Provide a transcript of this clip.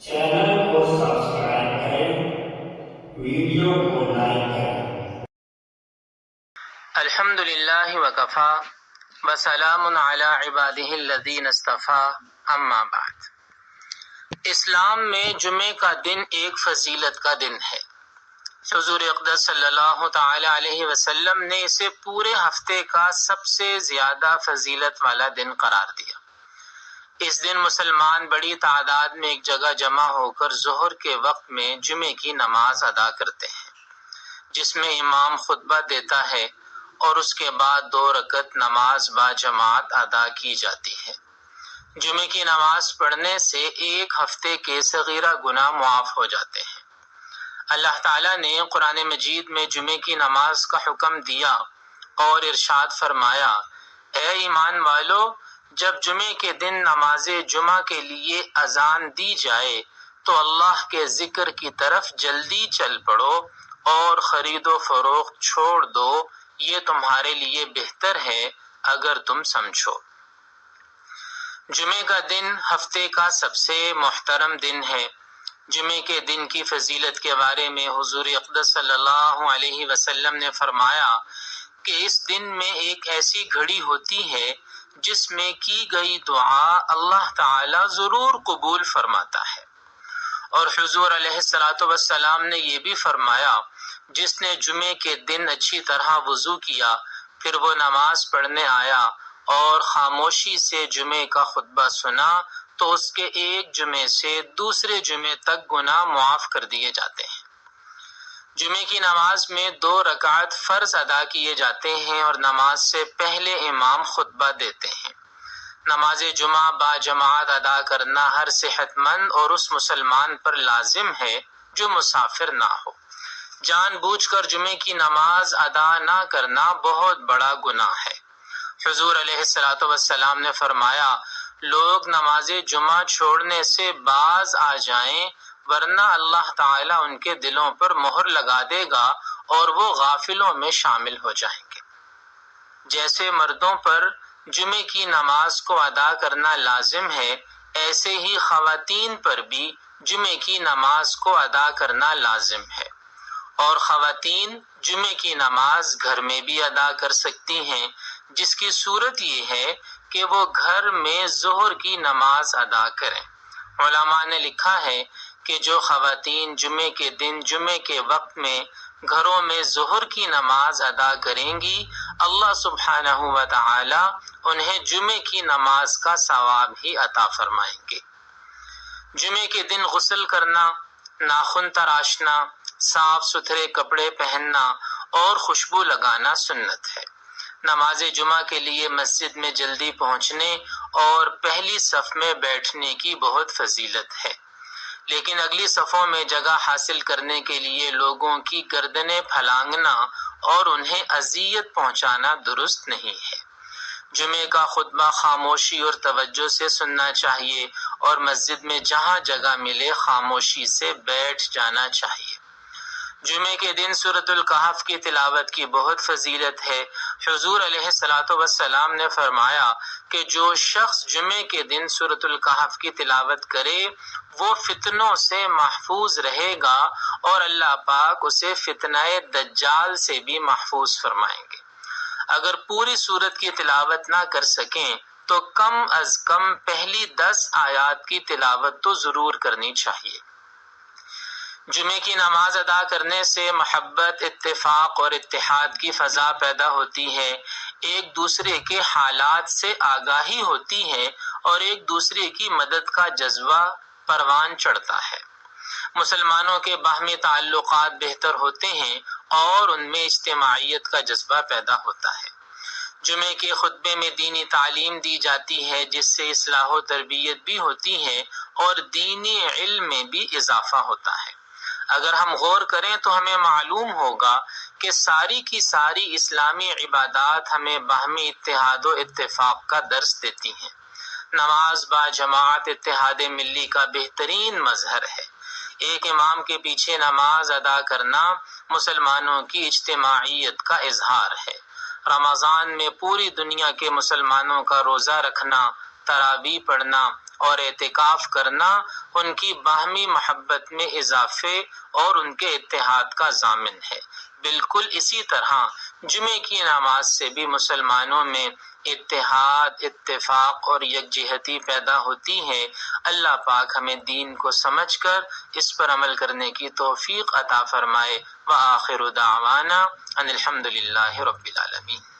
Channel کو subscribe کریں، video کو لائک کریں۔ الحمدللہ وکفا وسلام علی عبادہ الذین اصطفیٰ، اما بعد۔ اسلام میں جمعے کا دن ایک فضیلت کا دن ہے۔ حضور اقدس صلی اللہ تعالی علیہ وسلم نے اسے پورے ہفتے کا سب سے زیادہ فضیلت والا دن قرار دیا۔ اس دن مسلمان بڑی تعداد میں ایک جگہ جمع ہو کر ظہر کے وقت میں جمعے کی نماز ادا کرتے ہیں، جس میں امام خطبہ دیتا ہے اور اس کے بعد 2 رکعت نماز با جماعت ادا کی جاتی ہے۔ جمعے کی نماز پڑھنے سے ایک ہفتے کے صغیرہ گناہ معاف ہو جاتے ہیں۔ اللہ تعالیٰ نے قرآن مجید میں جمعے کی نماز کا حکم دیا اور ارشاد فرمایا، اے ایمان والو، جب جمعے کے دن نماز جمعہ کے لیے اذان دی جائے تو اللہ کے ذکر کی طرف جلدی چل پڑو اور خرید و فروخت چھوڑ دو، یہ تمہارے لیے بہتر ہے اگر تم سمجھو۔ جمعے کا دن ہفتے کا سب سے محترم دن ہے۔ جمعے کے دن کی فضیلت کے بارے میں حضور اقدس صلی اللہ علیہ وسلم نے فرمایا کہ اس دن میں ایک ایسی گھڑی ہوتی ہے جس میں کی گئی دعا اللہ تعالی ضرور قبول فرماتا ہے۔ اور حضور علیہ السلام نے یہ بھی فرمایا، جس نے جمعے کے دن اچھی طرح وضو کیا، پھر وہ نماز پڑھنے آیا اور خاموشی سے جمعے کا خطبہ سنا تو اس کے ایک جمعے سے دوسرے جمعے تک گناہ معاف کر دیے جاتے ہیں۔ جمعے کی نماز میں 2 رکعت فرض ادا کیے جاتے ہیں اور نماز سے پہلے امام خطبہ دیتے ہیں۔ نماز جمعہ با جماعت ادا کرنا ہر صحت مند اور اس مسلمان پر لازم ہے جو مسافر نہ ہو۔ جان بوجھ کر جمعے کی نماز ادا نہ کرنا بہت بڑا گناہ ہے۔ حضور علیہ السلام نے فرمایا، لوگ نماز جمعہ چھوڑنے سے باز آ جائیں ورنہ اللہ تعالیٰ ان کے دلوں پر مہر لگا دے گا اور وہ غافلوں میں شامل ہو جائیں گے۔ جیسے مردوں پر جمعے کی نماز کو ادا کرنا لازم ہے، ایسے ہی خواتین پر بھی جمعے کی نماز کو ادا کرنا لازم ہے۔ اور خواتین جمعے کی نماز گھر میں بھی ادا کر سکتی ہیں، جس کی صورت یہ ہے کہ وہ گھر میں ظہر کی نماز ادا کریں۔ علماء نے لکھا ہے کہ جو خواتین جمعے کے دن جمعے کے وقت میں گھروں میں ظہر کی نماز ادا کریں گی، اللہ سبحانہ و تعالی انہیں جمعے کی نماز کا ثواب ہی عطا فرمائیں گے۔ جمعے کے دن غسل کرنا، ناخن تراشنا، صاف ستھرے کپڑے پہننا اور خوشبو لگانا سنت ہے۔ نماز جمعہ کے لیے مسجد میں جلدی پہنچنے اور پہلی صف میں بیٹھنے کی بہت فضیلت ہے، لیکن اگلی صفوں میں جگہ حاصل کرنے کے لیے لوگوں کی گردنیں پھلانگنا اور انہیں اذیت پہنچانا درست نہیں ہے۔ جمعے کا خطبہ خاموشی اور توجہ سے سننا چاہیے اور مسجد میں جہاں جگہ ملے خاموشی سے بیٹھ جانا چاہیے۔ جمعے کے دن سورۃ الکہف کی تلاوت کی بہت فضیلت ہے۔ حضور علیہ السلام نے فرمایا کہ جو شخص جمعے کے دن سورۃ الکہف کی تلاوت کرے وہ فتنوں سے محفوظ رہے گا اور اللہ پاک اسے فتنہ دجال سے بھی محفوظ فرمائیں گے۔ اگر پوری سورت کی تلاوت نہ کر سکیں تو کم از کم پہلی 10 آیات کی تلاوت تو ضرور کرنی چاہیے۔ جمعے کی نماز ادا کرنے سے محبت، اتفاق اور اتحاد کی فضا پیدا ہوتی ہے، ایک دوسرے کے حالات سے آگاہی ہوتی ہے اور ایک دوسرے کی مدد کا جذبہ پروان چڑھتا ہے۔ مسلمانوں کے باہمی تعلقات بہتر ہوتے ہیں اور ان میں اجتماعیت کا جذبہ پیدا ہوتا ہے۔ جمعے کے خطبے میں دینی تعلیم دی جاتی ہے جس سے اصلاح و تربیت بھی ہوتی ہے اور دینی علم میں بھی اضافہ ہوتا ہے۔ اگر ہم غور کریں تو ہمیں معلوم ہوگا کہ ساری کی ساری اسلامی عبادات ہمیں باہمی اتحاد و اتفاق کا درس دیتی ہیں۔ نماز با جماعت اتحاد ملی کا بہترین مظہر ہے۔ ایک امام کے پیچھے نماز ادا کرنا مسلمانوں کی اجتماعیت کا اظہار ہے۔ رمضان میں پوری دنیا کے مسلمانوں کا روزہ رکھنا، تراویح پڑھنا اور اعتکاف کرنا ان کی باہمی محبت میں اضافے اور ان کے اتحاد کا ضامن ہے۔ بالکل اسی طرح جمعے کی نماز سے بھی مسلمانوں میں اتحاد، اتفاق اور یکجہتی پیدا ہوتی ہے۔ اللہ پاک ہمیں دین کو سمجھ کر اس پر عمل کرنے کی توفیق عطا فرمائے۔ وآخر دعوانا ان الحمد للہ رب العالمین۔